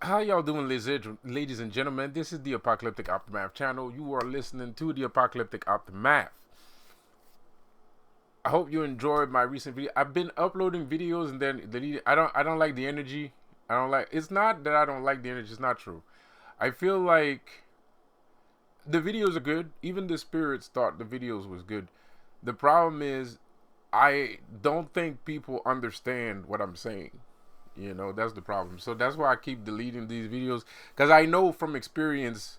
How y'all doing, ladies and gentlemen? This is the Apocalyptic Aftermath channel. You are listening to the Apocalyptic Aftermath. I hope you enjoyed my recent video. I've been uploading videos and then deleting. I don't like the energy. I don't like. It's not that I don't like the energy. It's not true. I feel like the videos are good. Even the spirits thought the videos was good. The problem is I don't think people understand what I'm saying. That's the problem. So that's why I keep deleting these videos, because I know from experience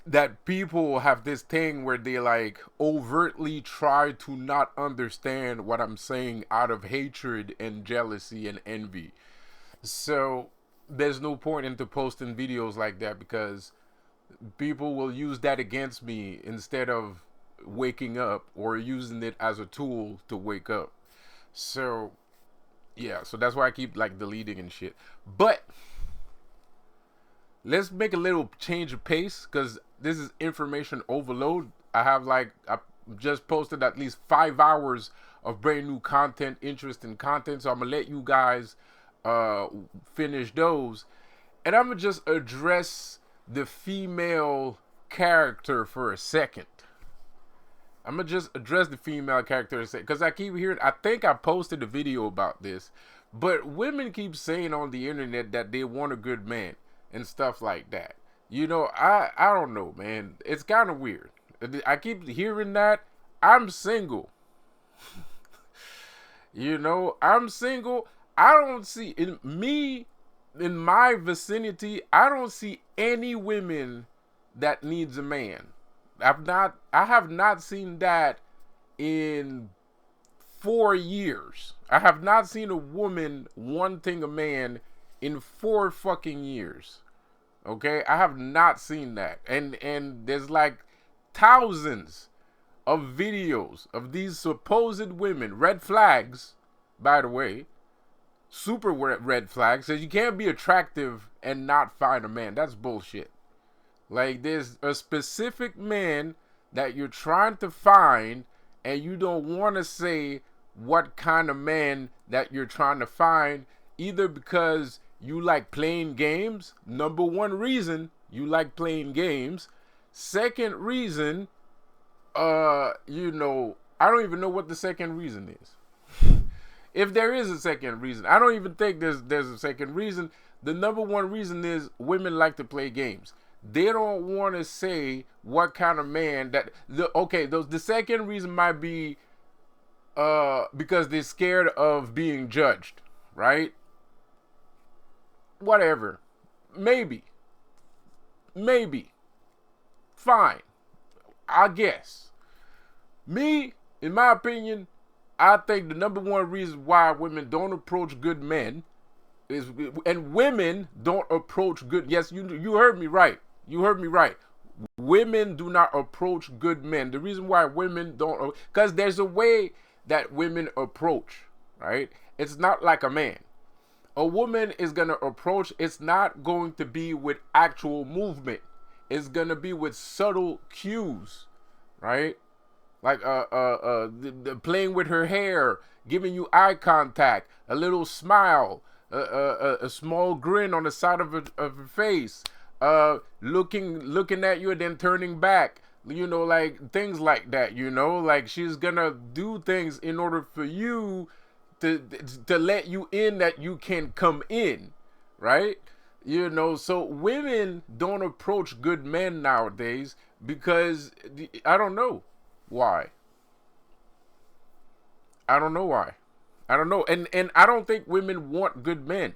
that people have this thing where they like overtly try to not understand what I'm saying out of hatred and jealousy and envy. So there's no point into posting videos like that, because people will use that against me instead of waking up or using it as a tool to wake up. So yeah, so that's why I keep like deleting and shit. But let's make a little change of pace, because this is information overload. I just posted at least 5 hours of brand new content, interesting content. So I'm gonna let you guys finish those, and I'm gonna just address the female character for a second. I'm gonna just address the female character because I keep hearing. I think I posted a video about this, but women keep saying on the internet that they want a good man and stuff like that. I don't know, man. It's kind of weird. I keep hearing that. I'm single. I'm single. I don't see in my vicinity. I don't see any women that needs a man. I have not seen that in 4 years. I have not seen a woman wanting a man in 4 fucking years. Okay? I have not seen that. And there's like thousands of videos of these supposed women, red flags, by the way, super red flags, says you can't be attractive and not find a man. That's bullshit. Like, there's a specific man that you're trying to find, and you don't want to say what kind of man that you're trying to find, either because you like playing games. Number one reason, you like playing games. Second reason, I don't even know what the second reason is. If there is a second reason, I don't even think there's a second reason. The number one reason is women like to play games. They don't want to say what kind of man the second reason might be because they're scared of being judged, right? Whatever. Maybe. Fine. I guess. Me, in my opinion, I think the number one reason why women don't approach good men and women don't approach good. Yes, you heard me right. You heard me right. Women do not approach good men. The reason why women don't, because there's a way that women approach, right? It's not like a man. A woman is going to approach, it's not going to be with actual movement. It's going to be with subtle cues, right? Like playing with her hair, giving you eye contact, a little smile, a small grin on the side of her face, looking at you and then turning back, like things like that. Like she's gonna do things in order for you to let you in, that you can come in, right? So women don't approach good men nowadays because I don't know why. I don't know why. I don't know. And I don't think women want good men.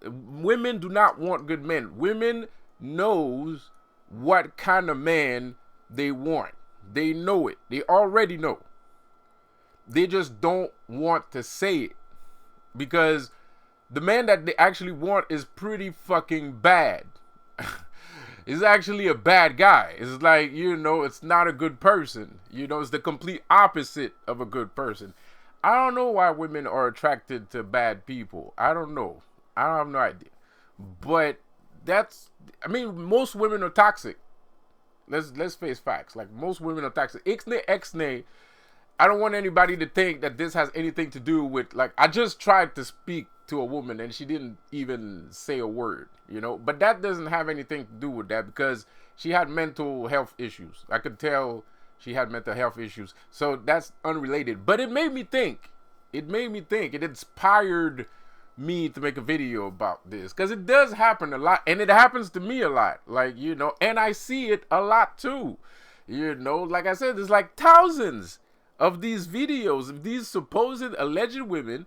Women do not want good men. Women knows what kind of man they want. They know it. They already know. They just don't want to say it, because the man that they actually want is pretty fucking bad. Is actually a bad guy. It's like, it's not a good person. It's the complete opposite of a good person. I don't know why women are attracted to bad people. I don't know. I have no idea. But most women are toxic. Let's face facts. Like, most women are toxic. I don't want anybody to think that this has anything to do with, like, I just tried to speak to a woman and she didn't even say a word, you know. But that doesn't have anything to do with that because she had mental health issues. I could tell she had mental health issues. So that's unrelated. But it made me think. It made me think. It inspired me to make a video about this because it does happen a lot, and it happens to me a lot, like, you know, and I see it a lot too, you know. Like I said, there's like thousands of these videos of these supposed alleged women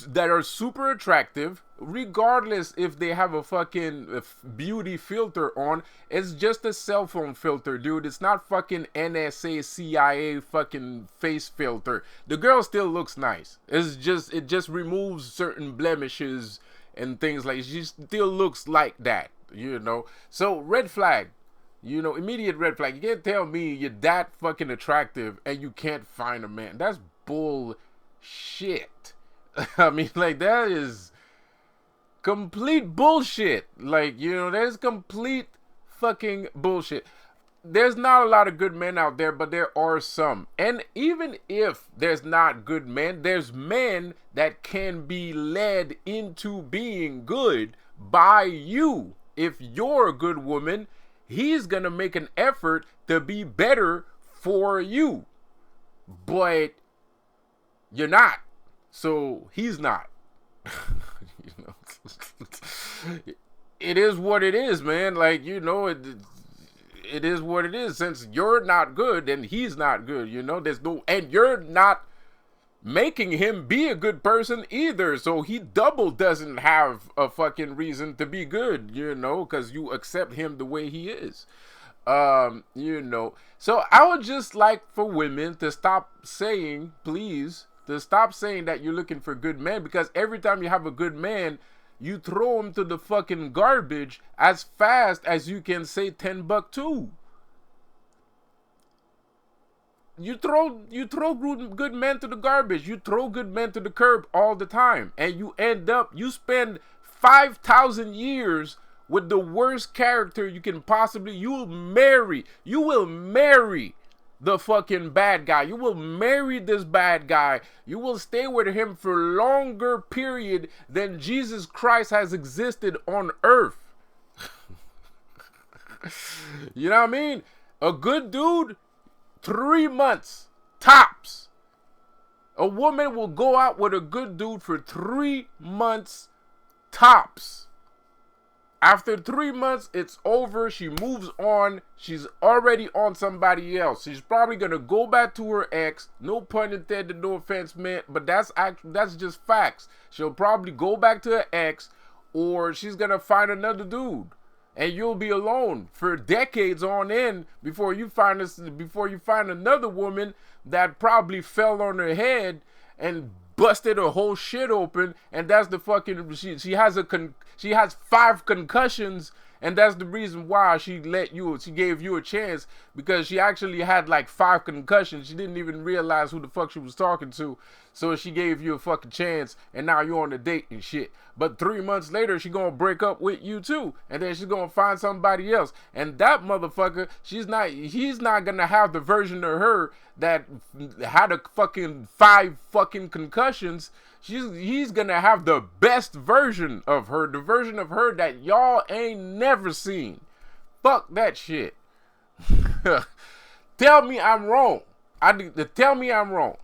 that are super attractive, regardless if they have a fucking beauty filter on. It's just a cell phone filter, dude. It's not fucking NSA, CIA fucking face filter. The girl still looks nice. It just removes certain blemishes and things like. She still looks like that, you know. So red flag, you know, immediate red flag. You can't tell me you're that fucking attractive and you can't find a man. That's bullshit. I mean, like, that is complete bullshit. Like, you know, there's complete fucking bullshit. There's not a lot of good men out there, but there are some. And even if there's not good men, there's men that can be led into being good by you. If you're a good woman, he's gonna make an effort to be better for you. But you're not. So he's not. You know, it is what it is, man. Like, you know, it is what it is. Since you're not good, then he's not good. You know, there's no, and you're not making him be a good person either. So he double doesn't have a fucking reason to be good. You know, because you accept him the way he is. You know. So I would just like for women to stop saying, please. To stop saying that you're looking for good men, because every time you have a good man, you throw him to the fucking garbage as fast as you can say $10 too. You throw good men to the garbage. You throw good men to the curb all the time, and you end up, you spend 5,000 years with the worst character you can possibly. You will marry the fucking bad guy. You will marry this bad guy. You will stay with him for longer period than Jesus Christ has existed on earth. You know what I mean? A good dude, 3 months tops. A woman will go out with a good dude for 3 months tops. After 3 months, it's over. She moves on. She's already on somebody else. She's probably gonna go back to her ex. No pun intended, no offense meant, but that's just facts. She'll probably go back to her ex, or she's gonna find another dude, and you'll be alone for decades on end before you find another woman that probably fell on her head and busted her whole shit open, and that's the fucking she has 5 concussions, and that's the reason why she gave you a chance, because she actually had like 5 concussions. She didn't even realize who the fuck she was talking to, so she gave you a fucking chance, and now you're on a date and shit. But 3 months later, she gonna break up with you too, and then she's gonna find somebody else, and that motherfucker, he's not gonna have the version of her that had a fucking 5 fucking concussions. He's gonna have the best version of her, the version of her that y'all ain't never seen. Fuck that shit. Tell me I'm wrong. Tell me I'm wrong.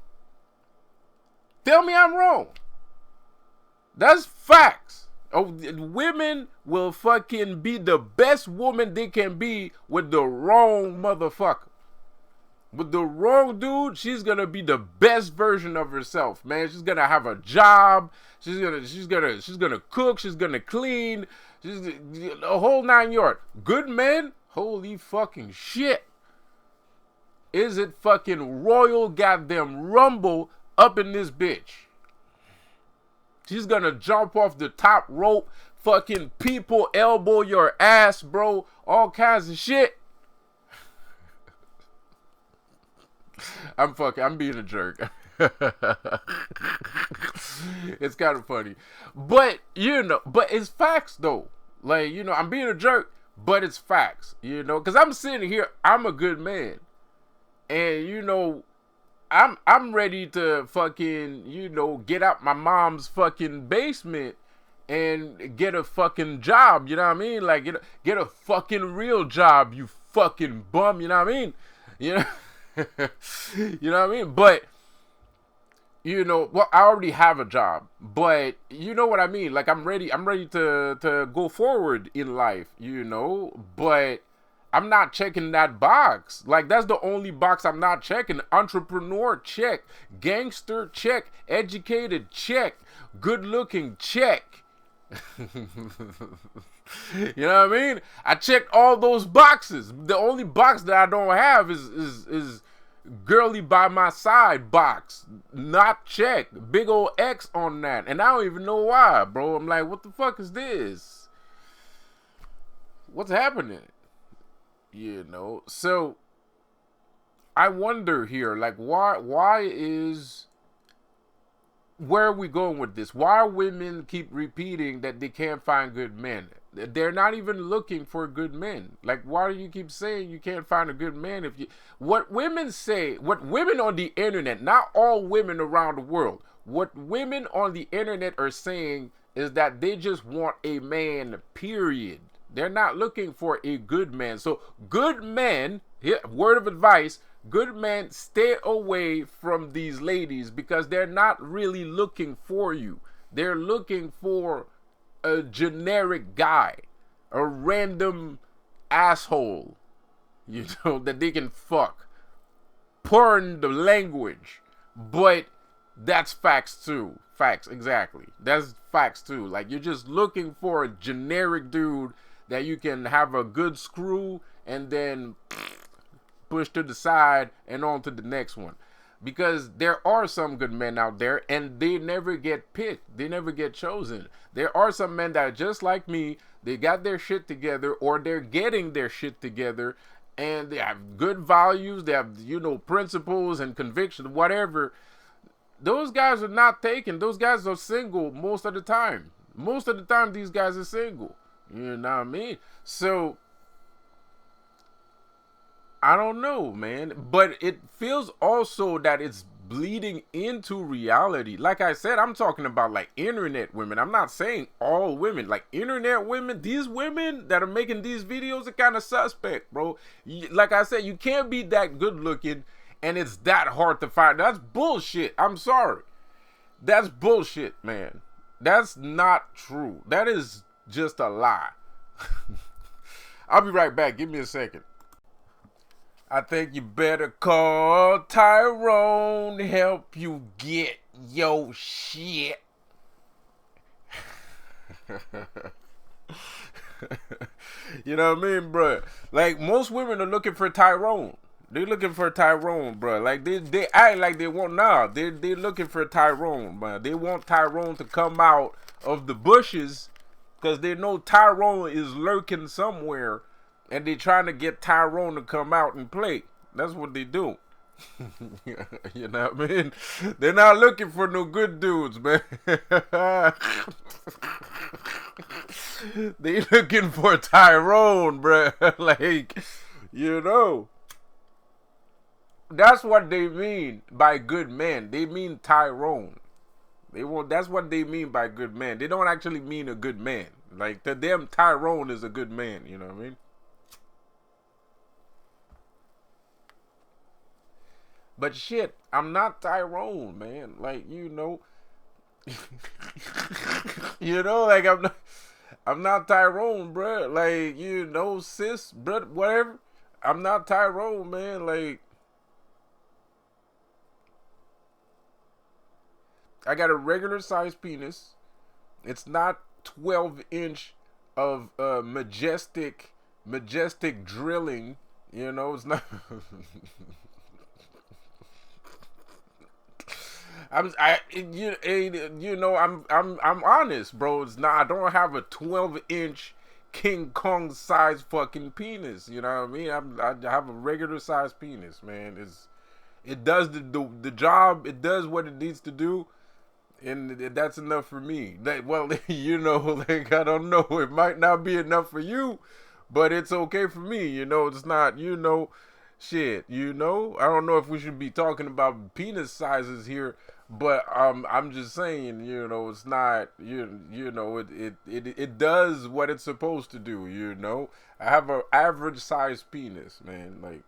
Tell me I'm wrong. That's facts. Oh, women will fucking be the best woman they can be with the wrong motherfucker. With the wrong dude, she's gonna be the best version of herself, man. She's gonna have a job. She's gonna cook. She's gonna clean. She's a whole 9 yards. Good men, holy fucking shit. Is it fucking royal goddamn rumble up in this bitch? She's gonna jump off the top rope, fucking people elbow your ass, bro. All kinds of shit. I'm being a jerk. It's kind of funny. But, you know, but it's facts though. Like, you know, I'm being a jerk, but it's facts, you know, because I'm sitting here, I'm a good man. And, you know, I'm ready to fucking, get out my mom's fucking basement and get a fucking job, you know what I mean? Like get a fucking real job, you fucking bum, you know what I mean? You know you know what I mean? But well, I already have a job, but you know what I mean? Like I'm ready to go forward in life, but I'm not checking that box. Like that's the only box I'm not checking. Entrepreneur, check. Gangster, check. Educated, check. Good looking, check. You know what I mean? I checked all those boxes. The only box that I don't have is girly by my side box. Not checked. Big old X on that. And I don't even know why, bro. I'm like, what the fuck is this? What's happening? So I wonder here, like, why is, where are we going with this? Why women keep repeating that they can't find good men? They're not even looking for good men. Like, why do you keep saying you can't find a good man? What women say, what women on the internet, not all women around the world, what women on the internet are saying is that they just want a man, period. They're not looking for a good man. So good men, here, word of advice, good men, stay away from these ladies because they're not really looking for you. They're looking for a generic guy, a random asshole, that they can fuck. Pardon the language, but that's facts too. Facts, exactly. That's facts too. Like, you're just looking for a generic dude that you can have a good screw and then push to the side and on to the next one. Because there are some good men out there and they never get picked. They never get chosen. There are some men that are just like me. They got their shit together, or they're getting their shit together, and they have good values. They have, principles and convictions, whatever. Those guys are not taken. Those guys are single most of the time. Most of the time, these guys are single. You know what I mean? So, I don't know, man. But it feels also that it's bleeding into reality. Like I said, I'm talking about like internet women. I'm not saying all women. Like internet women, these women that are making these videos are kind of suspect, bro. Like I said, you can't be that good looking and it's that hard to find. That's bullshit. I'm sorry. That's bullshit, man. That's not true. That is just a lie. I'll be right back. Give me a second. I think you better call Tyron to help you get your shit. You know what I mean, bro? Like, most women are looking for Tyron. They're looking for Tyron, bro. Like, they act like they want, they're looking for Tyron, man. They want Tyron to come out of the bushes because they know Tyron is lurking somewhere. And they trying to get Tyron to come out and play. That's what they do. You know what I mean? They're not looking for no good dudes, man. They looking for Tyron, bro. Like, that's what they mean by good men. They mean Tyron. That's what they mean by good man. They don't actually mean a good man. Like, to them, Tyron is a good man. You know what I mean? But shit, I'm not Tyron, man. Like, like I'm not Tyron, bro. Like, sis, bro, whatever. I'm not Tyron, man. Like, I got a regular size penis. It's not 12-inch of majestic drilling. It's not. I'm honest, bro. It's not. I don't have a 12-inch King Kong size fucking penis. You know what I mean? I have a regular size penis, man. It does the job. It does what it needs to do, and that's enough for me. Like, like I don't know. It might not be enough for you, but it's okay for me. It's not. Shit, you know, I don't know if we should be talking about penis sizes here, but I'm just saying, you know, it's not, you know, it does what it's supposed to do. You know, I have an average size penis, man. Like,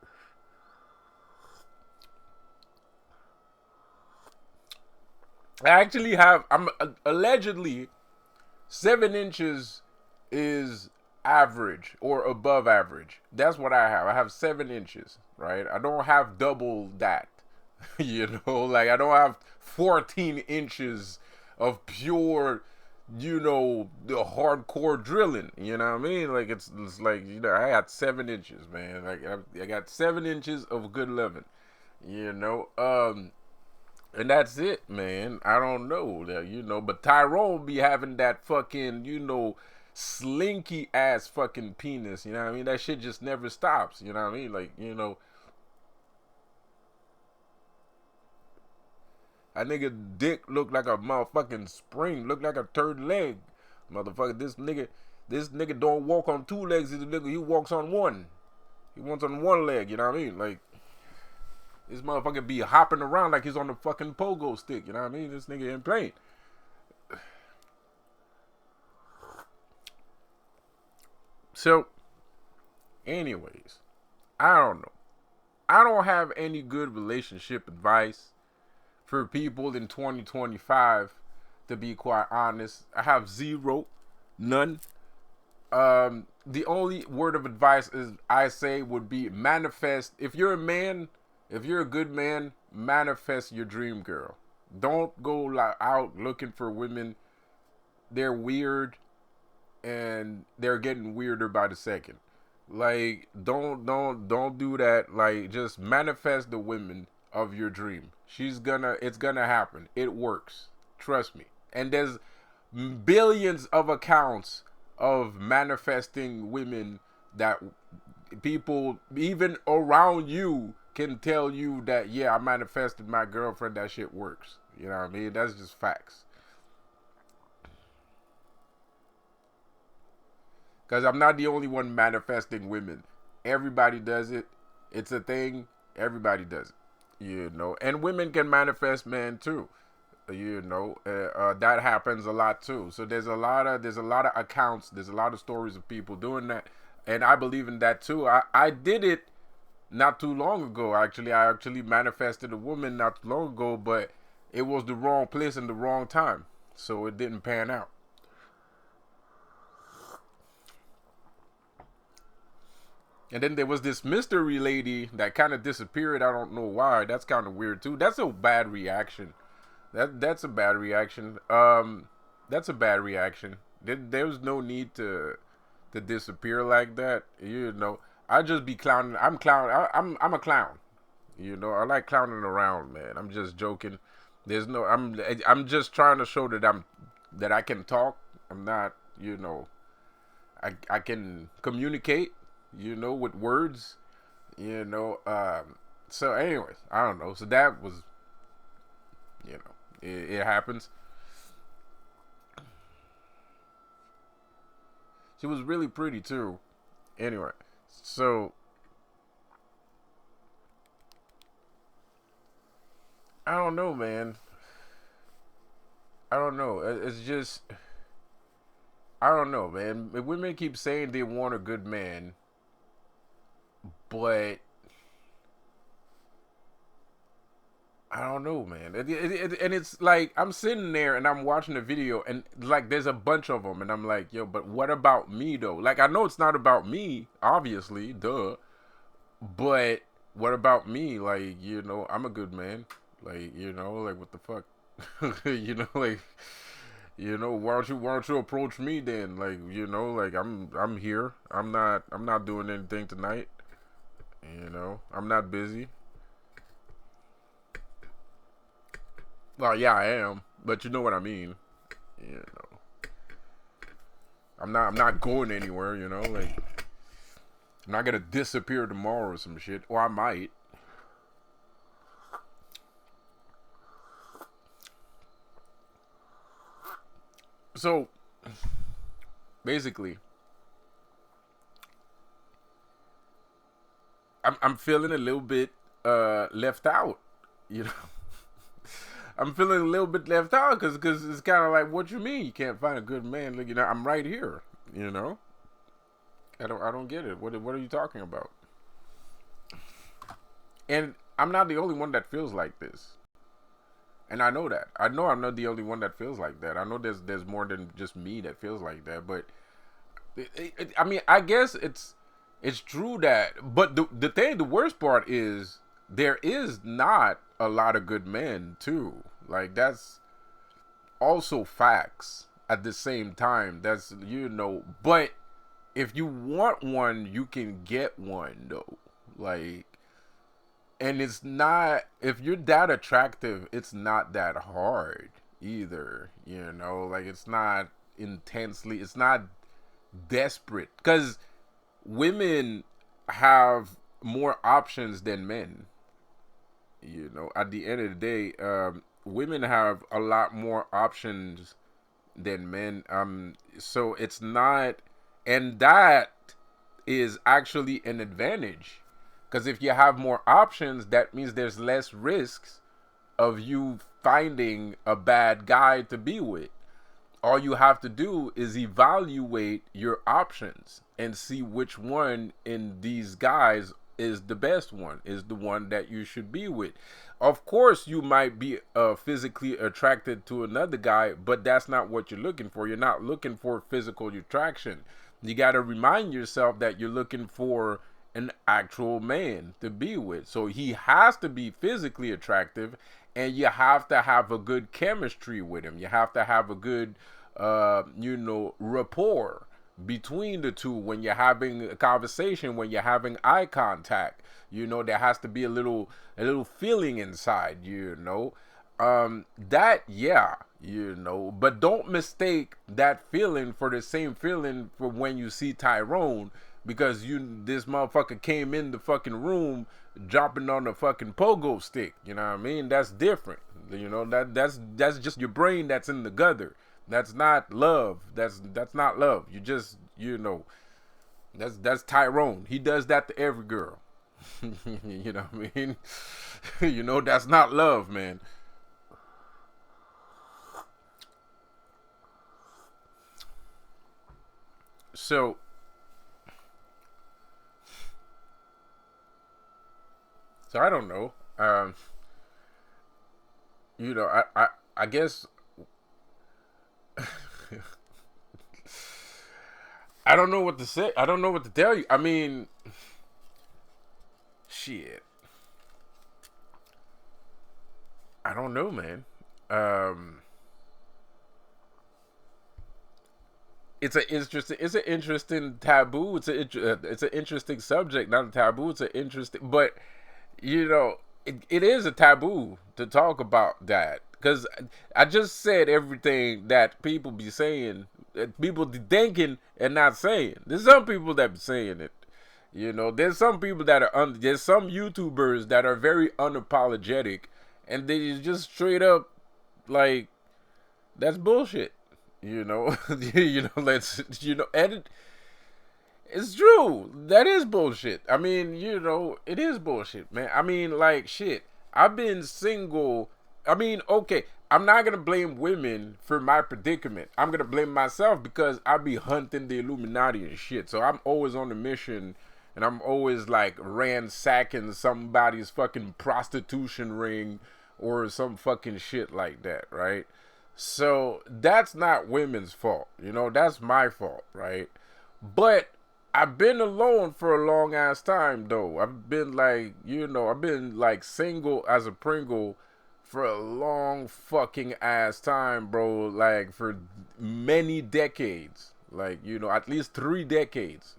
I actually have. I'm allegedly 7 inches is average or above average. That's what I have. I have 7 inches, right? I don't have double that. You know, like I don't have 14 inches of pure, you know, the hardcore drilling. You know what I mean? Like it's like, you know, I got 7 inches, man. Like I got 7 inches of good living. You know, and that's it, man. I don't know, you know, but Tyrone be having that fucking, you know, slinky ass fucking penis. You know what I mean? That shit just never stops. You know what I mean? Like, you know, a nigga dick look like a motherfucking spring, look like a third leg. Motherfucker, this nigga don't walk on two legs. This nigga, he walks on one. He walks on one leg. You know what I mean? Like, this motherfucker be hopping around like he's on the fucking pogo stick. You know what I mean? This nigga ain't playing. So, anyways, I don't know. I don't have any good relationship advice for people in 2025, to be quite honest. I have zero, none. The only word of advice is I say would be manifest. If you're a man, if you're a good man, manifest your dream girl. Don't go out looking for women. They're weird and they're getting weirder by the second. Like don't do that. Like just manifest the women of your dream. It's gonna happen. It works. Trust me. And there's billions of accounts of manifesting women that people even around you can tell you that, yeah, I manifested my girlfriend, that shit works. You know what I mean? That's just facts. Because I'm not the only one manifesting women. Everybody does it. It's a thing. Everybody does it. You know, and women can manifest men too. You know, that happens a lot too. So there's a lot of accounts. There's a lot of stories of people doing that, and I believe in that too. I did it not too long ago. Actually, I actually manifested a woman not too long ago, but it was the wrong place and the wrong time, so it didn't pan out. And then there was this mystery lady that kind of disappeared. I don't know why. That's kind of weird too. That's a bad reaction. That's a bad reaction. That's a bad reaction. There's no need to disappear like that. You know, I just be clowning. I'm clown. I'm a clown. You know, I like clowning around, man. I'm just joking. There's no. I'm just trying to show that I can talk. I'm not. You know, I can communicate. You know, with words. You know. So, anyways, I don't know. So that was, you know, it happens. She was really pretty too. Anyway, so I don't know, man. I don't know. It's just I don't know, man. Women keep saying they want a good man, but I don't know, man. And it's like I'm sitting there and I'm watching the video, and like there's a bunch of them, and I'm like, yo, but what about me though? Like I know it's not about me, obviously, duh. But what about me? Like, you know, I'm a good man. Like, you know, like what the fuck? You know, like, you know, why don't you approach me then? Like, you know, like I'm here. I'm not doing anything tonight. You know, I'm not busy. Well, yeah, I am, but you know what I mean. You know, I'm not going anywhere. You know, like I'm not gonna disappear tomorrow or some shit, or I might. So basically, I'm feeling a little bit left out, you know. I'm feeling a little bit left out because it's kind of like, what you mean you can't find a good man? Like, you know, I'm right here. You know, I don't get it. What are you talking about? And I'm not the only one that feels like this. And I know that. I know I'm not the only one that feels like that. I know there's more than just me that feels like that. But I mean, I guess it's true that. But the worst part is there is not a lot of good men too. Like that's also facts at the same time. That's But if you want one, you can get one though. Like, and it's not, if you're that attractive, it's not that hard either. Like it's not intensely, it's not desperate because women have more options than men. At the end of the day, women have a lot more options than men. So it's not, and that is actually an advantage because if you have more options, that means there's less risks of you finding a bad guy to be with. All you have to do is evaluate your options and see which one in these guys is the best one, is the one that you should be with. Of course, you might be physically attracted to another guy, but that's not what you're looking for. You're not looking for physical attraction. You got to remind yourself that you're looking for an actual man to be with. So he has to be physically attractive, and you have to have a good chemistry with him. You have to have a good, rapport between the two when you're having a conversation, when you're having eye contact. There has to be a little feeling inside. But don't mistake that feeling for the same feeling for when you see Tyron, because this motherfucker came in the fucking room dropping on the fucking pogo stick. You know what I mean? That's different. That's just your brain that's in the gutter. That's not love. That's not love. That's Tyrone. He does that to every girl. You know what I mean? That's not love, man. So I don't know. I guess I don't know what to say. I don't know what to tell you. I mean, shit. I don't know, man. Um, it's an interesting taboo. It's an interesting subject, not a taboo. It's an interesting, but it is a taboo to talk about that because I just said everything that people be saying, that people be thinking and not saying. There's some people that be saying it. There's some people that are there's some YouTubers that are very unapologetic, and they just straight up like that's bullshit. Let's and it's true. That is bullshit. I mean, it is bullshit, man. I mean, like, shit. I've been single. I mean, okay, I'm not going to blame women for my predicament. I'm going to blame myself because I be hunting the Illuminati and shit. So I'm always on a mission, and I'm always, like, ransacking somebody's fucking prostitution ring or some fucking shit like that, right? So that's not women's fault. That's my fault, right? But I've been alone for a long ass time though. I've been like single as a Pringle for a long fucking ass time, bro. Like for many decades. Like, at least 3 decades.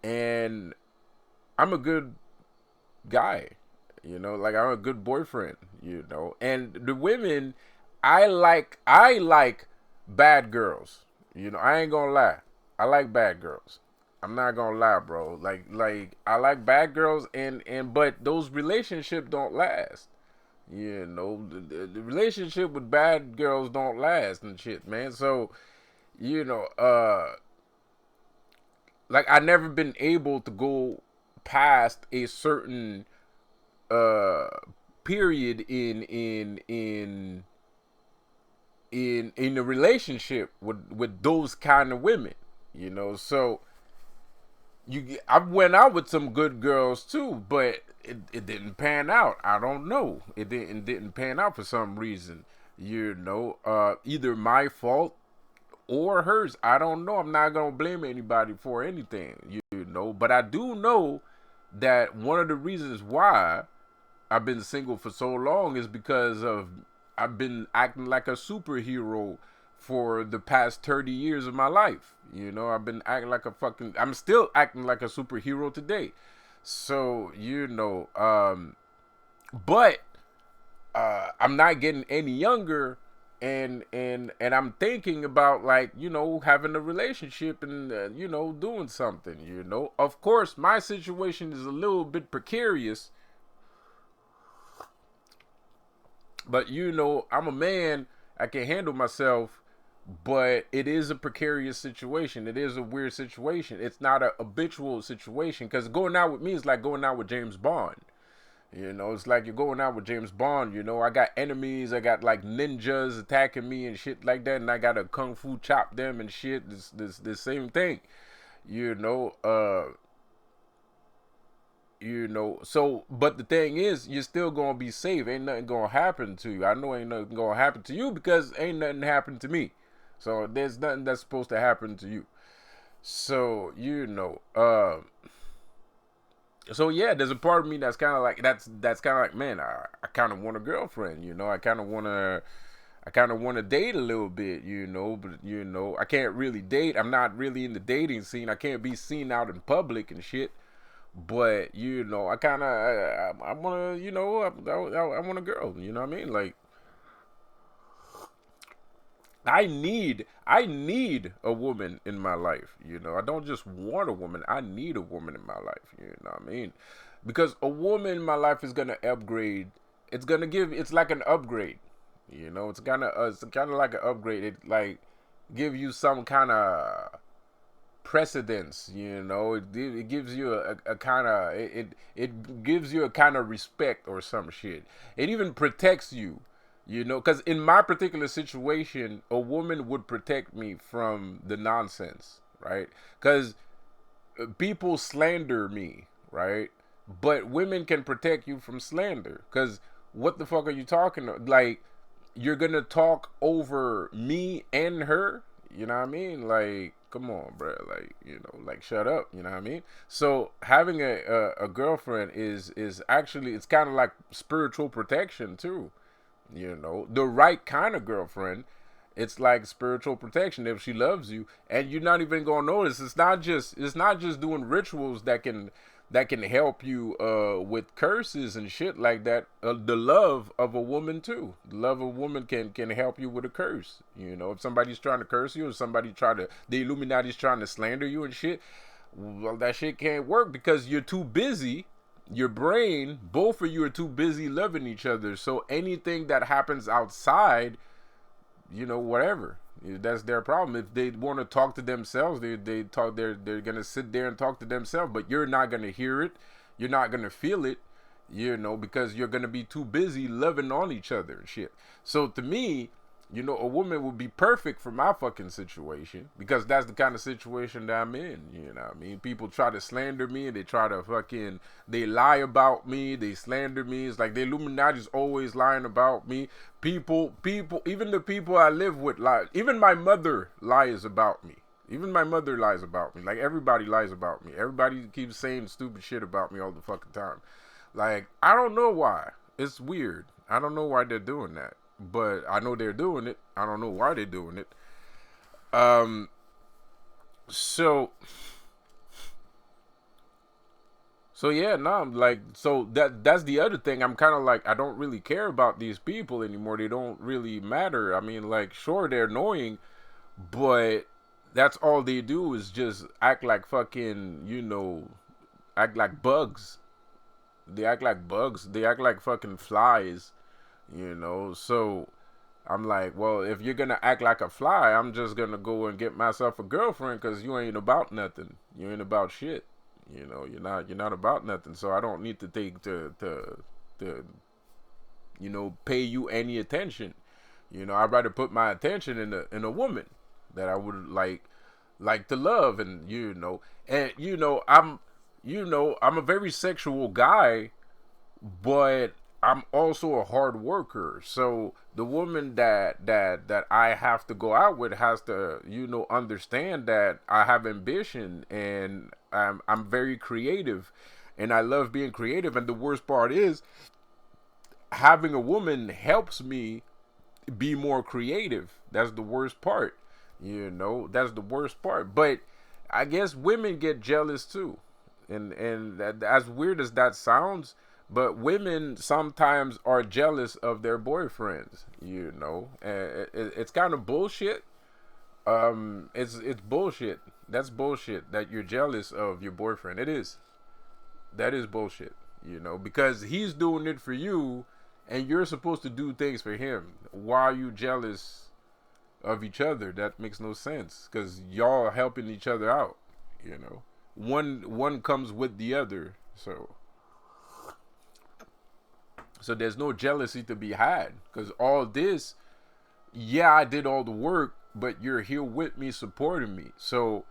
And I'm a good guy. Like I'm a good boyfriend. And the women, I like bad girls. I ain't gonna lie. I like bad girls. I'm not gonna lie, bro. Like I like bad girls, but those relationships don't last. The relationship with bad girls don't last and shit, man. So, you know, like I never been able to go past a certain uh period in a relationship with those kind of women, you know. So I went out with some good girls too, but it didn't pan out. I don't know. It didn't pan out for some reason. You know, either my fault or hers. I don't know. I'm not gonna blame anybody for anything. You know, but I do know that one of the reasons why I've been single for so long is because of I've been acting like a superhero for the past 30 years of my life. You know, I've been acting like a fucking I'm still acting like a superhero today. So, you know, but I'm not getting any younger, and I'm thinking about, like, you know, having a relationship and you know, doing something, you know. Of course, my situation is a little bit precarious. But you know, I'm a man. I can handle myself. But it is a precarious situation. It is a weird situation. It's not a habitual situation. Because going out with me is like going out with James Bond. You know, it's like you're going out with James Bond. You know, I got enemies. I got like ninjas attacking me and shit like that. And I got to kung fu chop them and shit. This same thing. You know, so, but the thing is, you're still gonna be safe. Ain't nothing gonna happen to you. I know ain't nothing gonna happen to you because ain't nothing happened to me. So there's nothing that's supposed to happen to you. So, you know, so yeah, there's a part of me that's kind of like that's kind of like, man, I kind of want a girlfriend. You know, I kind of want to date a little bit, you know, but you know, I can't really date. I'm not really in the dating scene. I can't be seen out in public and shit. But you know, I kind of I want to, you know, I want a girl. You know what I mean? Like, I need a woman in my life. You know, I don't just want a woman. I need a woman in my life. You know what I mean? Because a woman in my life is gonna upgrade. It's gonna give. It's like an upgrade. You know, it's kind of like an upgrade. It like give you some kind of precedence. You know, it gives you a kind of it gives you a kind of respect or some shit. It even protects you. You know, because in my particular situation, a woman would protect me from the nonsense, right? Because people slander me, right? But women can protect you from slander. Because what the fuck are you talking about? Like, you're gonna talk over me and her? You know what I mean? Like, come on, bro. Like, you know, like, shut up. You know what I mean? So having a girlfriend is actually, it's kind of like spiritual protection too. You know, the right kind of girlfriend, it's like spiritual protection if she loves you, and you're not even gonna notice. It's not just doing rituals that can help you with curses and shit like that. The love of a woman too. The love of a woman can help you with a curse. You know, if somebody's trying to curse you, or the Illuminati's trying to slander you and shit, well, that shit can't work because you're too busy. Your brain, both of you are too busy loving each other. So anything that happens outside, you know, whatever, that's their problem. If they want to talk to themselves, they're gonna sit there and talk to themselves, but you're not gonna hear it, you're not gonna feel it, you know, because you're gonna be too busy loving on each other and shit. So to me, you know, a woman would be perfect for my fucking situation because that's the kind of situation that I'm in. You know what I mean? People try to slander me and they lie about me, they slander me. It's like the Illuminati's always lying about me. People, even the people I live with lie. Even my mother lies about me. Even my mother lies about me. Like, everybody lies about me. Everybody keeps saying stupid shit about me all the fucking time. Like, I don't know why. It's weird. I don't know why they're doing that. But I know they're doing it. I don't know why they're doing it. Um. So. So yeah, no, I'm like, so that's the other thing. I'm kind of like, I don't really care about these people anymore. They don't really matter. I mean, like, sure, they're annoying, but that's all they do is just act like fucking, you know, act like bugs. They act like bugs. They act like fucking flies, you know. So I'm like, well, if you're gonna act like a fly, I'm just gonna go and get myself a girlfriend because you ain't about nothing. You ain't about shit. You're not about nothing. So I don't need to take to pay you any attention. I'd rather put my attention in a woman that I would like to love, I'm a very sexual guy, but I'm also a hard worker. So the woman that I have to go out with has to, understand that I have ambition, and I'm very creative, and I love being creative. And the worst part is having a woman helps me be more creative. That's the worst part. That's the worst part. But I guess women get jealous too. And as weird as that sounds, but women sometimes are jealous of their boyfriends, and it's kind of bullshit. It's bullshit. That's bullshit that you're jealous of your boyfriend. It is. That is bullshit, because he's doing it for you, and you're supposed to do things for him. Why are you jealous of each other? That makes no sense, because y'all are helping each other out. One comes with the other, so there's no jealousy to be had, because all this, yeah, I did all the work, but you're here with me, supporting me. So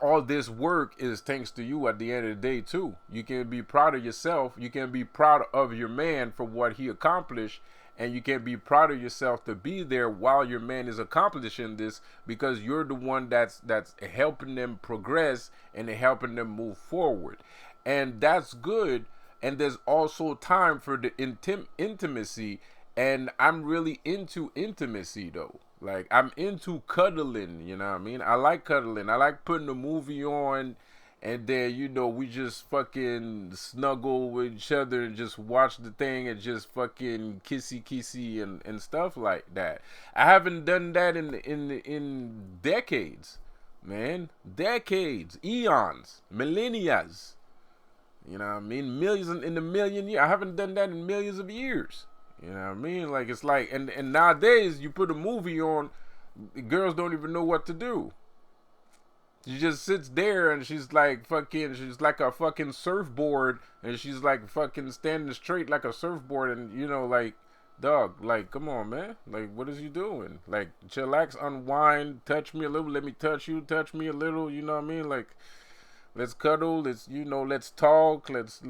all this work is thanks to you at the end of the day too. You can be proud of yourself. You can be proud of your man for what he accomplished, and you can be proud of yourself to be there while your man is accomplishing this, because you're the one that's helping them progress and helping them move forward. And that's good. And there's also time for the intimacy, and I'm really into intimacy though. Like, I'm into cuddling, you know what I mean? I like cuddling. I like putting a movie on, and then, we just fucking snuggle with each other and just watch the thing and just fucking kissy kissy and stuff like that. I haven't done that in decades, man. Decades, eons, millennias. You know what I mean? Millions in the million years. I haven't done that in millions of years. You know what I mean? Like, it's like, and nowadays you put a movie on, girls don't even know what to do. She just sits there and she's like a fucking surfboard, and she's like fucking standing straight like a surfboard, and like, dog, like, come on, man. Like, what is you doing? Like, chillax, unwind, touch me a little, let me touch you, touch me a little, you know what I mean? Like, let's cuddle, let's talk, let's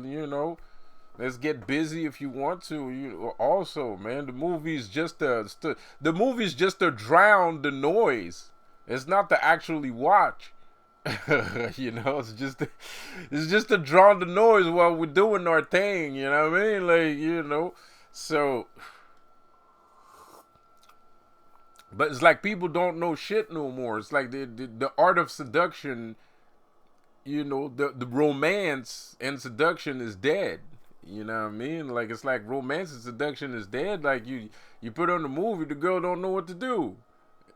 get busy if you want to. Also, man, the movie's just to drown the noise. It's not to actually watch. It's just to drown the noise while we're doing our thing. You know what I mean? Like, so. But it's like people don't know shit no more. It's like the art of seduction. The romance and seduction is dead. You know what I mean? Like, it's like romance and seduction is dead. Like, you put on the movie, the girl don't know what to do.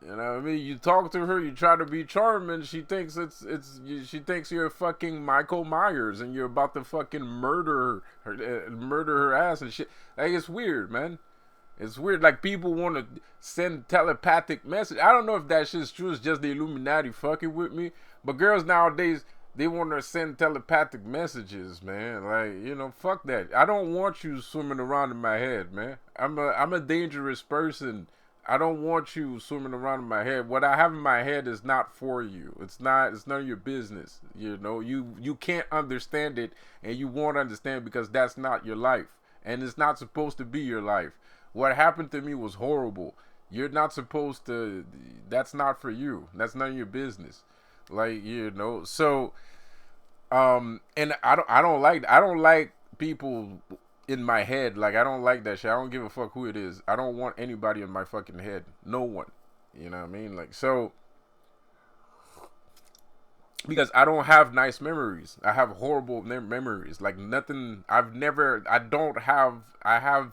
You know what I mean? You talk to her, you try to be charming, she thinks she thinks you're fucking Michael Myers and you're about to fucking murder her ass and shit. Like, it's weird, man. It's weird. Like, people want to send telepathic message. I don't know if that shit's true. It's just the Illuminati fucking with me. But girls nowadays, they want to send telepathic messages, man. Like, fuck that. I don't want you swimming around in my head, man. I'm a dangerous person. I don't want you swimming around in my head. What I have in my head is not for you. It's none of your business. You can't understand it, and you won't understand because that's not your life. And it's not supposed to be your life. What happened to me was horrible. You're not supposed to, that's not for you. That's none of your business. Like, so and I don't like people in my head. Like, I don't like that shit. I don't give a fuck who it is. I don't want anybody in my fucking head. No one. You know what I mean? Like, so, because I don't have nice memories. I have horrible memories. Like, nothing. I have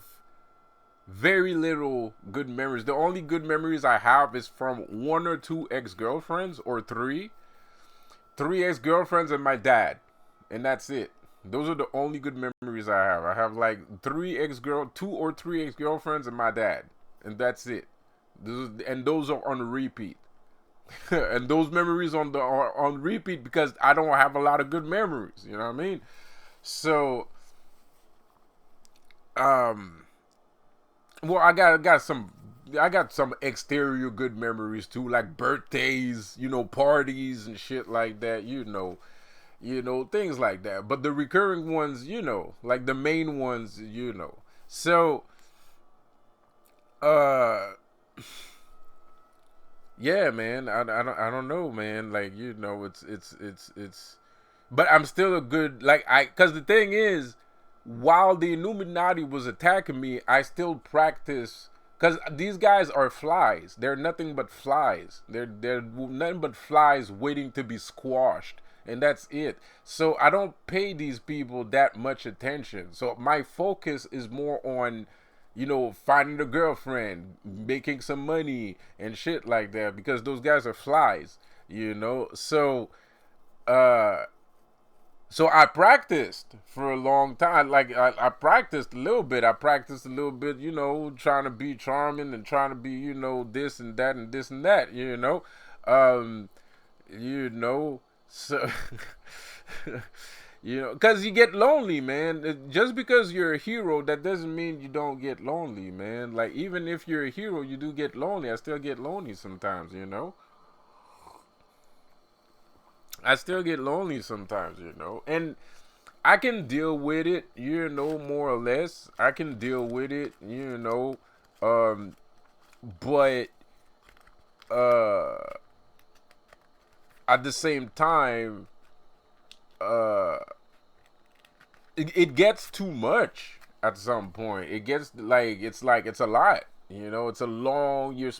very little good memories. The only good memories I have is from 1 or 2 ex-girlfriends, or 3 ex-girlfriends and my dad, and that's it. Those are the only good memories I have. I have like 2 or 3 ex-girlfriends and my dad, and that's it. And those are on repeat. and those memories are on repeat because I don't have a lot of good memories. You know what I mean? So, um, well, I got some exterior good memories too, like birthdays, parties and shit like that. Things like that. But the recurring ones, like the main ones. So, uh, yeah, man. I don't know, man. Like it's. But I'm still a good because the thing is, while the Illuminati was attacking me, I still practice because these guys are flies. They're nothing but flies. They're nothing but flies waiting to be squashed, and that's it. So I don't pay these people that much attention. So my focus is more on finding a girlfriend, making some money and shit like that because those guys are flies, So, uh, so I practiced for a long time. Like I practiced a little bit. I practiced a little bit, trying to be charming and trying to be, this and that and this and that, Um, so because you get lonely, man. Just because you're a hero, that doesn't mean you don't get lonely, man. Like even if you're a hero, you do get lonely. I still get lonely sometimes. I still get lonely sometimes. And I can deal with it, more or less. I can deal with it. Um, but uh, at the same time, uh, it gets too much at some point. It gets it's a lot. It's a long. You're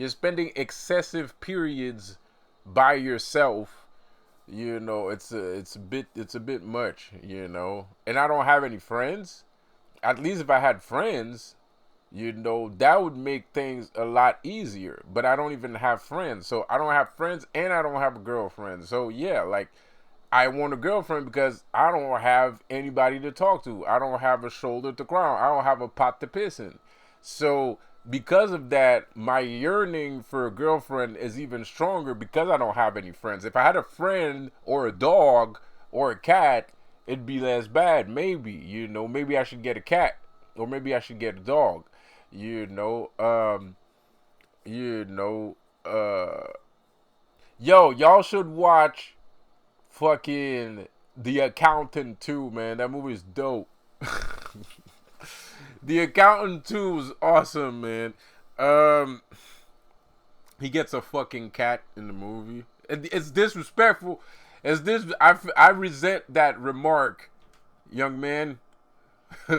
spending excessive periods by yourself. It's a bit much. And I don't have any friends. At least if I had friends, that would make things a lot easier. But I don't even have friends. So I don't have friends and I don't have a girlfriend. So yeah, like I want a girlfriend because I don't have anybody to talk to. I don't have a shoulder to cry on. I don't have a pot to piss in. So because of that, my yearning for a girlfriend is even stronger because I don't have any friends. If I had a friend or a dog or a cat, it'd be less bad. Maybe I should get a cat or maybe I should get a dog. You know, um, you know, uh, y'all should watch fucking The Accountant 2, man. That movie's dope. The Accountant 2 is awesome, man. Um, he gets a fucking cat in the movie. It's disrespectful. I resent that remark, young man. I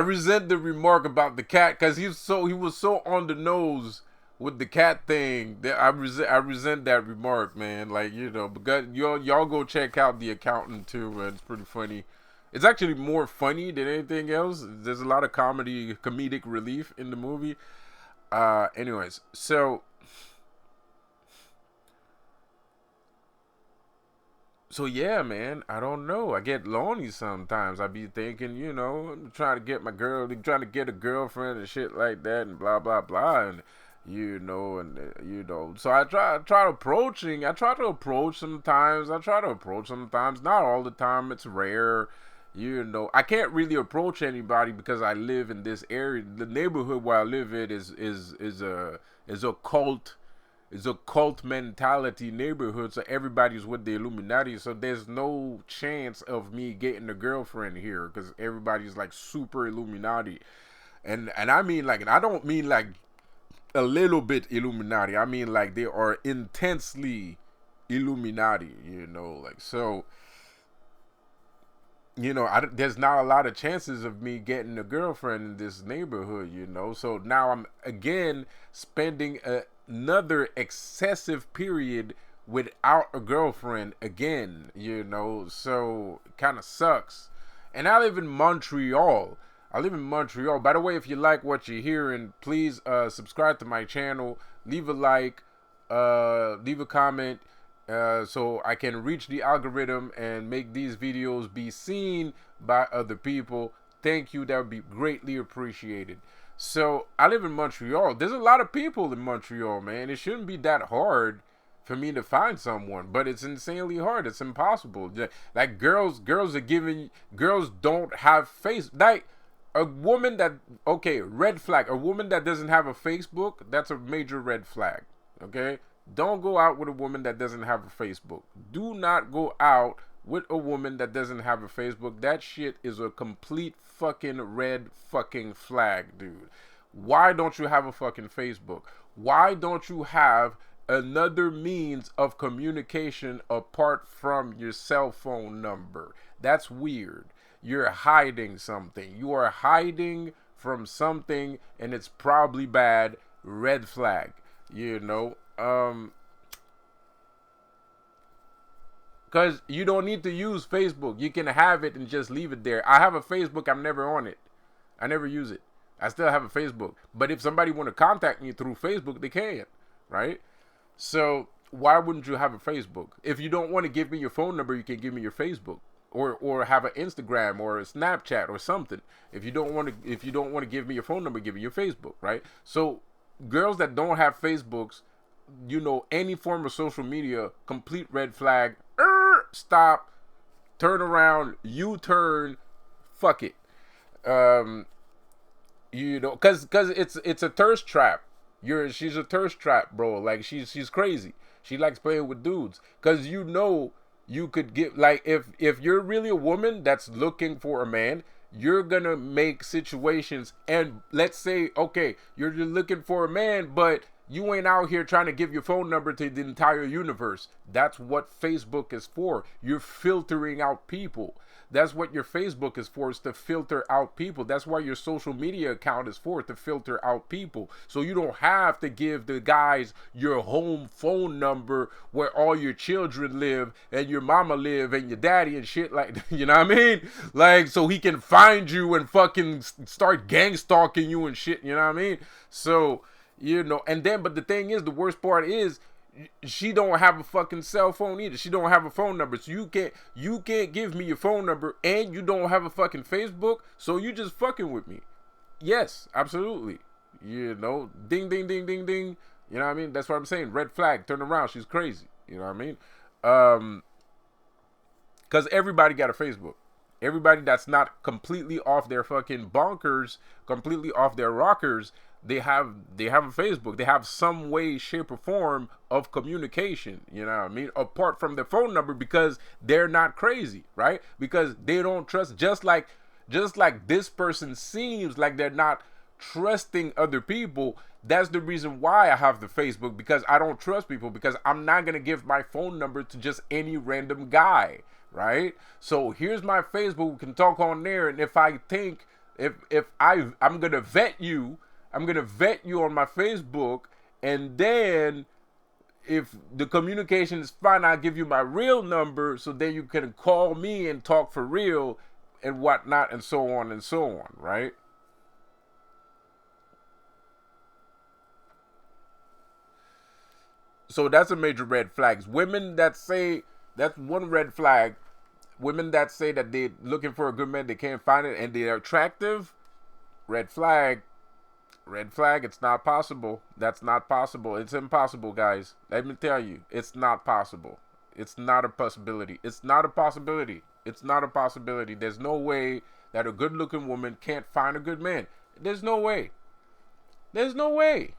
resent the remark about the cat because he was so on the nose with the cat thing. That I resent that remark, man. Because y'all go check out The Accountant too, man. It's pretty funny. It's actually more funny than anything else. There's a lot of comedic relief in the movie. Anyways, so yeah, man. I don't know. I get lonely sometimes. I be thinking, I'm trying to get trying to get a girlfriend and shit like that, and blah blah blah, and So I try approaching. I try to approach sometimes. Not all the time. It's rare. I can't really approach anybody because I live in this area. The neighborhood where I live in is a cult it's a cult mentality neighborhood, so everybody's with the Illuminati. So there's no chance of me getting a girlfriend here because everybody's like super Illuminati, and I mean like, and I don't mean like a little bit Illuminati. I mean like they are intensely Illuminati. Like so. There's not a lot of chances of me getting a girlfriend in this neighborhood. So now I'm again spending another excessive period without a girlfriend again. So it kind of sucks. And I live in Montreal. By the way, if you like what you're hearing, please subscribe to my channel, leave a like, leave a comment, so I can reach the algorithm and make these videos be seen by other people. Thank you. That would be greatly appreciated. So I live in Montreal. There's a lot of people in Montreal, man. It shouldn't be that hard for me to find someone, but it's insanely hard. It's impossible. Like girls are giving girls don't have face like a woman that okay, red flag. A woman that doesn't have a Facebook, that's a major red flag. Okay? Don't go out with a woman that doesn't have a Facebook. Do not go out with a woman that doesn't have a Facebook. That shit is a complete fucking red fucking flag, dude. Why don't you have a fucking Facebook? Why don't you have another means of communication apart from your cell phone number? That's weird. You're hiding something. You are hiding from something, and it's probably bad. Red flag. You know, because you don't need to use Facebook. You can have it and just leave it there. I have a Facebook. I'm never on it. I never use it. I still have a Facebook. But if somebody want to contact me through Facebook, they can, right? So why wouldn't you have a Facebook? If you don't want to give me your phone number, you can give me your Facebook, or have an Instagram or a Snapchat or something. If you don't want to give me your phone number, give me your Facebook, right? So girls that don't have Facebooks, you know, any form of social media, complete red flag. Stop, turn around, U-turn, fuck it. You know, cause it's a thirst trap. She's a thirst trap, bro. Like she's crazy. She likes playing with dudes. Cause you know you could get like if you're really a woman that's looking for a man, you're gonna make situations, and let's say okay, you're just looking for a man, but you ain't out here trying to give your phone number to the entire universe. That's what Facebook is for. You're filtering out people. That's what your Facebook is for, is to filter out people. That's why your social media account is for, to filter out people. So you don't have to give the guys your home phone number where all your children live and your mama live and your daddy and shit like, you know what I mean? Like, so he can find you and fucking start gang stalking you and shit, you know what I mean? So, you know, and then, but the thing is, the worst part is, she don't have a fucking cell phone either. She don't have a phone number. So you can't give me your phone number, and you don't have a fucking Facebook. So you just fucking with me. Yes, absolutely. You know, ding, ding, ding, ding, ding. You know what I mean? That's what I'm saying. Red flag. Turn around. She's crazy. You know what I mean? Because everybody got a Facebook. Everybody that's not completely off their fucking bonkers, completely off their rockers, they have a Facebook. They have some way, shape, or form of communication. You know what I mean? Apart from their phone number, because they're not crazy, right? Because they don't trust. Just like this person seems like they're not trusting other people. That's the reason why I have the Facebook, because I don't trust people, because I'm not gonna give my phone number to just any random guy, right? So here's my Facebook. We can talk on there, and if I think I'm gonna vet you. I'm going to vet you on my Facebook, and then if the communication is fine, I'll give you my real number, so then you can call me and talk for real and whatnot, and so on, right? So that's a major red flag. Women that say, that's one red flag. Women that say that they're looking for a good man, they can't find it, and they're attractive, red flag. Red flag, it's not possible. That's not possible. It's impossible, guys. Let me tell you, it's not possible. It's not a possibility. It's not a possibility. It's not a possibility. There's no way that a good-looking woman can't find a good man. There's no way. There's no way.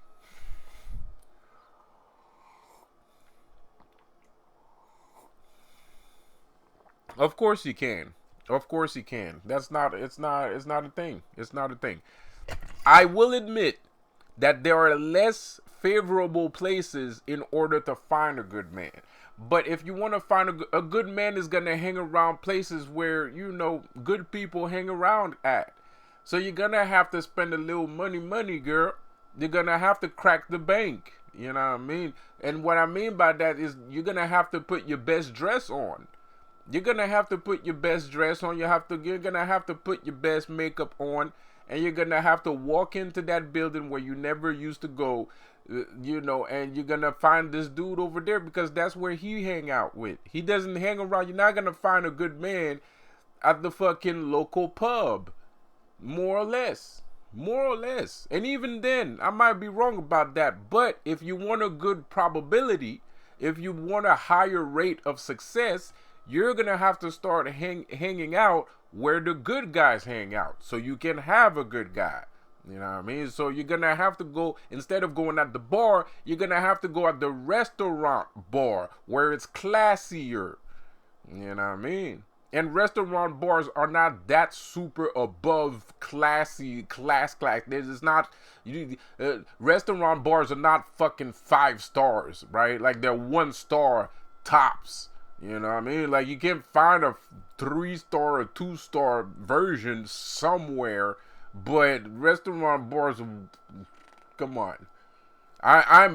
Of course you can. Of course you can. It's not a thing. It's not a thing. I will admit that there are less favorable places in order to find a good man. But if you want to find a good man, is going to hang around places where, you know, good people hang around at. So you're going to have to spend a little money, girl. You're going to have to crack the bank. You know what I mean? And what I mean by that is you're going to have to put your best dress on. You're going to have to put your best dress on. You're going to have to put your best makeup on. And you're going to have to walk into that building where you never used to go, you know, and you're going to find this dude over there because that's where he hang out with. He doesn't hang around. You're not going to find a good man at the fucking local pub, more or less. more or less. And even then, I might be wrong about that. But if you want a good probability, if you want a higher rate of success, you're going to have to start hanging out where the good guys hang out so you can have a good guy. You know what I mean? So you're going to have to go, instead of going at the bar, you're going to have to go at the restaurant bar where it's classier. You know what I mean? And restaurant bars are not that super above classy class. There's just not. Restaurant bars are not fucking 5 stars, right? Like they're 1 star tops. You know what I mean? Like you can find a 3-star or 2-star version somewhere, but restaurant bars, come on.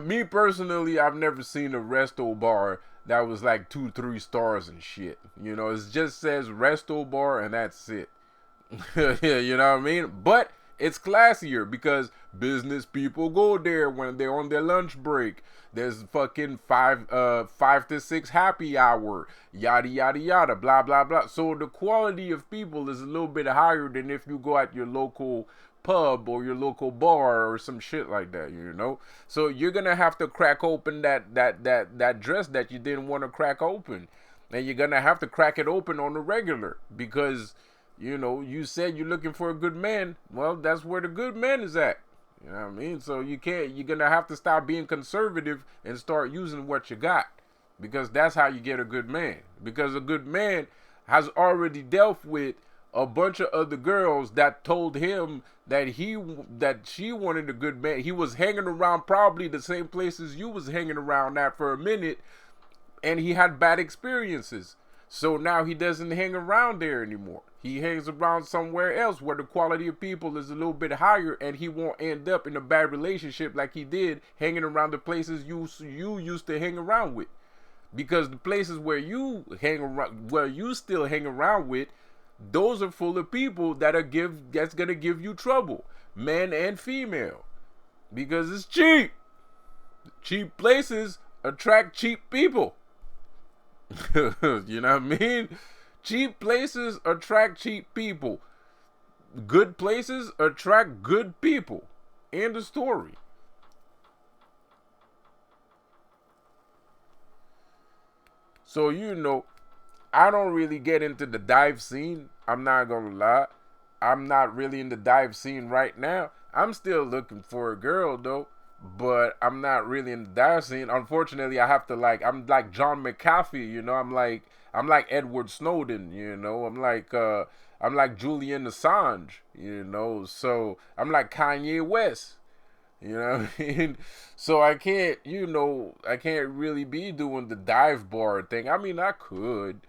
Me personally, I've never seen a resto bar that was like 2-3 stars and shit. You know, it just says resto bar and that's it. You know what I mean? But it's classier because business people go there when they're on their lunch break. There's fucking 5 to 6 happy hour, yada yada yada, blah blah blah. So the quality of people is a little bit higher than if you go at your local pub or your local bar or some shit like that, you know. So you're gonna have to crack open that dress that you didn't want to crack open, and you're gonna have to crack it open on the regular because, you know, you said you're looking for a good man. Well, that's where the good man is at. You know what I mean? So you're gonna have to stop being conservative and start using what you got, because that's how you get a good man. Because a good man has already dealt with a bunch of other girls that told him that she wanted a good man. He was hanging around probably the same places you was hanging around at for a minute, and he had bad experiences. So now he doesn't hang around there anymore. He hangs around somewhere else where the quality of people is a little bit higher, and he won't end up in a bad relationship like he did hanging around the places you used to hang around with. Because the places where you still hang around with, those are full of people that's gonna give you trouble, men and female, because it's cheap. Cheap places attract cheap people. You know what I mean? Cheap places attract cheap people. Good places attract good people. End of story. So, you know, I don't really get into the dive scene. I'm not gonna lie. I'm not really in the dive scene right now. I'm still looking for a girl though, but I'm not really in the dive scene. Unfortunately, I have to I'm like John McAfee, you know. I'm like Edward Snowden, you know. I'm like Julian Assange, you know. So I'm like Kanye West. You know what I mean? So I can't really be doing the dive bar thing. I mean, I could,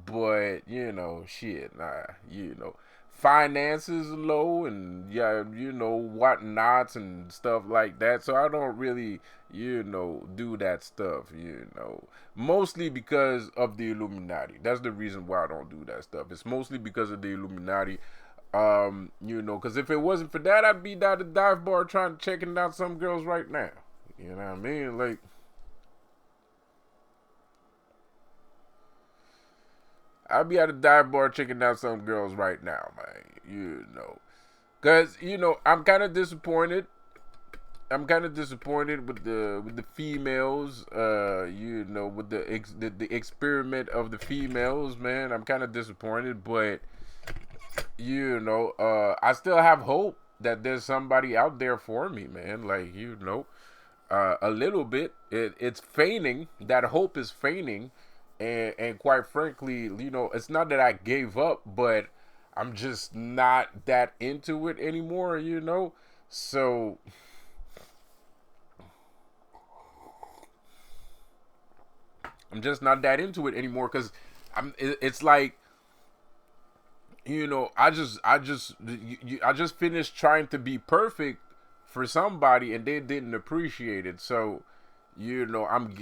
but, you know, shit, nah, you know. Finances low and, yeah, you know, whatnots and stuff like that. So I don't really, you know, do that stuff, you know. Mostly because of the Illuminati. That's the reason why I don't do that stuff. It's mostly because of the Illuminati. You know, because if it wasn't for that, I'd be down the dive bar checking out some girls right now. You know what I mean? Like, I'd be at a dive bar checking out some girls right now, man. You know, because, you know, I'm kind of disappointed. I'm kind of disappointed with the females. You know, with the experiment of the females, man. I'm kind of disappointed, but, you know, I still have hope that there's somebody out there for me, man. Like, you know, a little bit. It's feigning. That hope is feigning, and quite frankly, you know, it's not that I gave up, but I'm just not that into it anymore, you know. So I'm just not that into it anymore because it's like, you know, I just finished trying to be perfect for somebody and they didn't appreciate it. So, I'm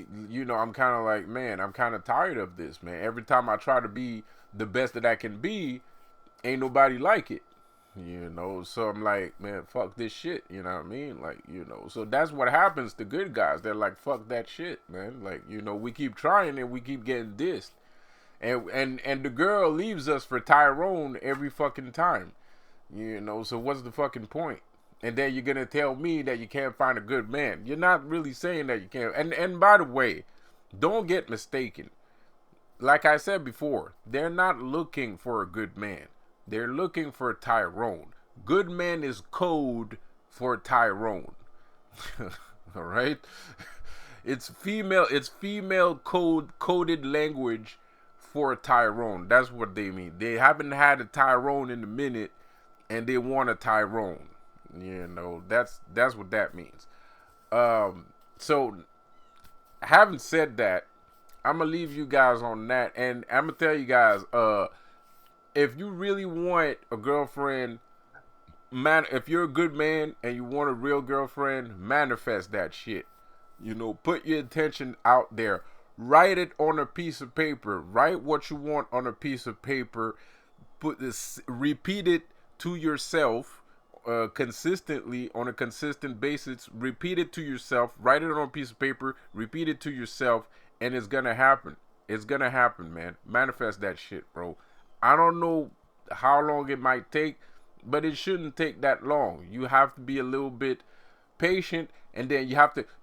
kind of like, man, I'm kind of tired of this, man. Every time I try to be the best that I can be, ain't nobody like it. You know, so I'm like, man, fuck this shit. You know what I mean? Like, you know, so that's what happens to good guys. They're like, fuck that shit, man. Like, you know, we keep trying and we keep getting dissed. And the girl leaves us for Tyron every fucking time. You know, so what's the fucking point? And then you're gonna tell me that you can't find a good man. You're not really saying that you can't. And by the way, don't get mistaken. Like I said before, they're not looking for a good man. They're looking for Tyrone. Good man is code for Tyrone. All right? It's female coded language for Tyrone. That's what they mean. They haven't had a Tyrone in a minute and they want a Tyrone. You know, that's what that means. So having said that, I'm gonna leave you guys on that, and I'm gonna tell you guys, if you really want a girlfriend, if you're a good man and you want a real girlfriend, manifest that shit. You know, put your intention out there. Write it on a piece of paper. Write what you want on a piece of paper. Repeat it to yourself consistently on a consistent basis. Repeat it to yourself. Write it on a piece of paper. Repeat it to yourself, and it's gonna happen. It's gonna happen, man. Manifest that shit, bro. I don't know how long it might take, but it shouldn't take that long. You have to be a little bit patient, and then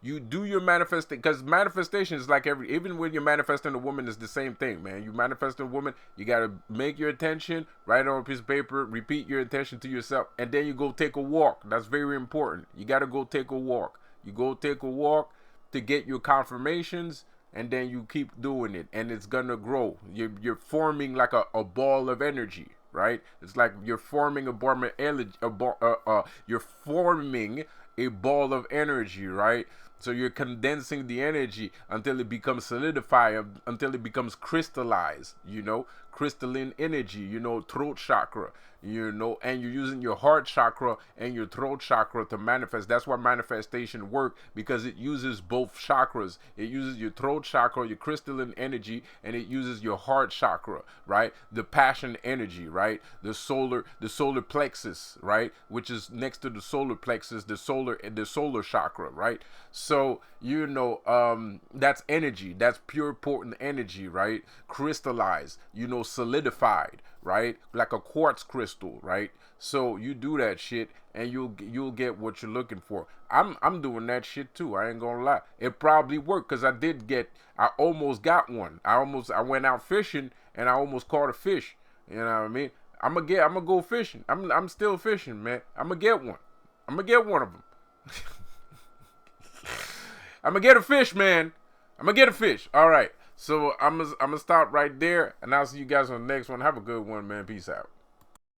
you do your manifesting, because manifestation is like even when you're manifesting a woman, is the same thing, man. You manifest a woman, you got to make your intention, write it on a piece of paper, repeat your intention to yourself, and then you go take a walk. That's very important. You got to go take a walk. You go take a walk to get your confirmations, and then you keep doing it, and it's gonna grow. You're forming like a ball of energy, right? It's like you're forming you're forming a ball of energy, right? So you're condensing the energy until it becomes solidified, until it becomes crystallized, you know, crystalline energy, you know, throat chakra, you know, and you're using your heart chakra and your throat chakra to manifest. That's why manifestation work, because it uses both chakras. It uses your throat chakra, your crystalline energy, and it uses your heart chakra, right? The passion energy, right? The solar plexus, right? Which is next to the solar plexus, the solar chakra, right? So, you know, that's energy. That's pure potent energy, right? Crystallized, you know, solidified, right? Like a quartz crystal, right? So you do that shit and you'll get what you're looking for. I'm doing that shit too. I ain't gonna lie. It probably worked, because I almost got one. I went out fishing and I almost caught a fish. You know what I mean? I'm gonna go fishing. I'm still fishing, man. I'm gonna get one. I'm gonna get one of them. I'm gonna get a fish, man. I'm gonna get a fish. All right. So I'm gonna stop right there, and I'll see you guys on the next one. Have a good one, man. Peace out.